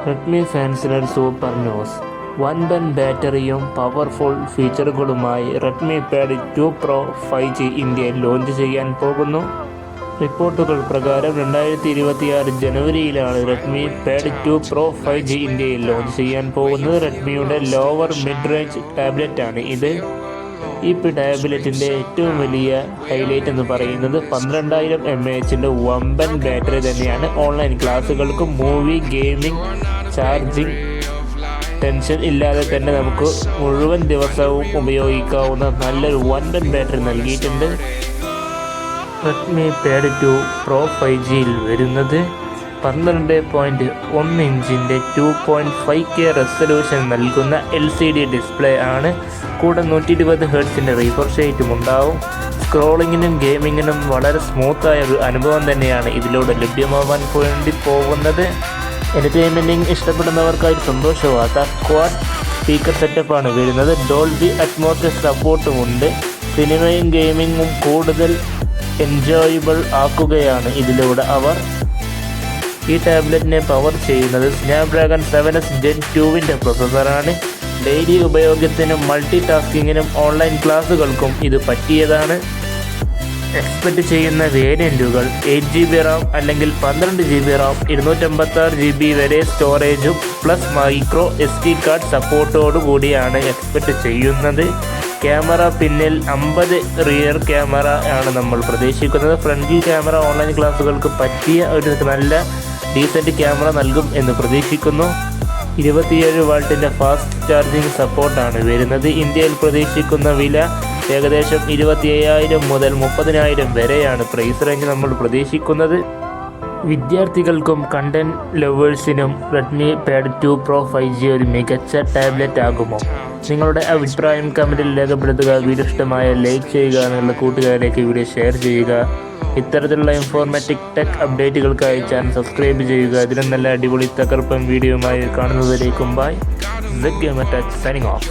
Redmi ഫാൻസിന് ഒരു super news. വൻപൻ ബാറ്ററിയും പവർഫുൾ ഫീച്ചറുകളുമായി റെഡ്മി പാഡ് 2 പ്രോ 5G ഇന്ത്യയിൽ ലോഞ്ച് ചെയ്യാൻ പോകുന്നു. റിപ്പോർട്ടുകൾ പ്രകാരം 2026 ജനുവരിയിലാണ് റെഡ്മി പാഡ് 2 പ്രോ 5G ഇന്ത്യയിൽ ലോഞ്ച് ചെയ്യാൻ പോകുന്നത്. റെഡ്മിയുടെ ലോവർ മിഡ് റേഞ്ച് ടാബ്ലറ്റാണ് ഇത്. ഈ ടാബ്ലറ്റിൻ്റെ ഏറ്റവും വലിയ ഹൈലൈറ്റ് എന്ന് പറയുന്നത് 12000 mAh വമ്പൻ ബാറ്ററി തന്നെയാണ്. ഓൺലൈൻ ക്ലാസ്സുകൾക്കും മൂവി, ഗെയിമിംഗ്, ചാർജിങ് ടെൻഷൻ ഇല്ലാതെ തന്നെ നമുക്ക് മുഴുവൻ ദിവസവും ഉപയോഗിക്കാവുന്ന നല്ലൊരു വമ്പൻ ബാറ്ററി നൽകിയിട്ടുണ്ട്. റെഡ്മി പാഡ് 2 പ്രോ 5Gയിൽ വരുന്നത് 12.1 ഇഞ്ചിൻ്റെ 2.5K റെസൊല്യൂഷൻ നൽകുന്ന LCD ഡിസ്പ്ലേ ആണ്. കൂടെ 120 ഹെർട്സിൻ്റെ റീഫ്രഷ് റേറ്റും ഉണ്ടാവും. സ്ക്രോളിങ്ങിനും ഗെയിമിങ്ങിനും വളരെ സ്മൂത്തായ ഒരു അനുഭവം തന്നെയാണ് ഇതിലൂടെ ലഭ്യമാവാൻ വേണ്ടി പോകുന്നത്. എൻ്റർടൈൻമെൻറ്റിങ് ഇഷ്ടപ്പെടുന്നവർക്കായി സന്തോഷവാർത്ത, ക്വാഡ് സ്പീക്കർ സെറ്റപ്പാണ് വരുന്നത്. ഡോൾബി അറ്റ്മോസ്ഫിയർ സപ്പോർട്ടുമുണ്ട്. സിനിമയും ഗെയിമിങ്ങും കൂടുതൽ എൻജോയബിൾ ആക്കുകയാണ് ഇതിലൂടെ അവർ. ഈ ടാബ്ലറ്റിനെ പവർ ചെയ്യുന്നത് സ്നാപ്ഡ്രാഗൺ 7S Gen 2 പ്രോസസ്സറാണ്. ഡെയിലി ഉപയോഗത്തിനും മൾട്ടി ടാസ്കിങ്ങിനും ഓൺലൈൻ ക്ലാസ്സുകൾക്കും ഇത് പറ്റിയതാണ്. എക്സ്പെക്റ്റ് ചെയ്യുന്ന വേരിയൻറ്റുകൾ 8GB റാം അല്ലെങ്കിൽ 12GB റാം, 256GB വരെ സ്റ്റോറേജും പ്ലസ് മൈക്രോ SD കാർഡ് സപ്പോർട്ടോടു കൂടിയാണ് എക്സ്പെക്റ്റ് ചെയ്യുന്നത്. ക്യാമറ പിന്നിൽ 50 റിയർ ക്യാമറ ആണ് നമ്മൾ പ്രതീക്ഷിക്കുന്നത്. ഫ്രണ്ടിൽ ക്യാമറ ഓൺലൈൻ ക്ലാസ്സുകൾക്ക് പറ്റിയ ഒരു നല്ല ഡീസൻറ്റ് ക്യാമറ നൽകും എന്ന് പ്രതീക്ഷിക്കുന്നു. 27 വാട്ടിൻ്റെ ഫാസ്റ്റ് ചാർജിങ് സപ്പോർട്ടാണ് വരുന്നത്. ഇന്ത്യയിൽ പ്രതീക്ഷിക്കുന്ന വില ഏകദേശം 27,000 മുതൽ 30,000 വരെയാണ് പ്രൈസ് റേഞ്ച് നമ്മൾ പ്രതീക്ഷിക്കുന്നത്. വിദ്യാർത്ഥികൾക്കും കണ്ടന്റ് ലവേഴ്സിനും റെഡ്മി പാഡ് 2 പ്രോ 5G ഒരു മികച്ച ടാബ്ലറ്റ് ആകുമോ? നിങ്ങളുടെ അഭിപ്രായം കമൻറ്റിൽ രേഖപ്പെടുത്തുക. വീഡിയോ ഇഷ്ടമായ ലൈക്ക് ചെയ്യുക, നിങ്ങളുടെ കൂട്ടുകാരിലേക്ക് വീഡിയോ ഷെയർ ചെയ്യുക. ഇത്തരത്തിലുള്ള ഇൻഫോർമാറ്റീവ് ടെക് അപ്ഡേറ്റുകൾക്കായി ചാനൽ സബ്സ്ക്രൈബ് ചെയ്യുക. ഇതിലും നല്ല അടിപൊളി തകർപ്പൻ വീഡിയോയുമായി കാണുന്നതിലേക്കും ബൈ. Signing off.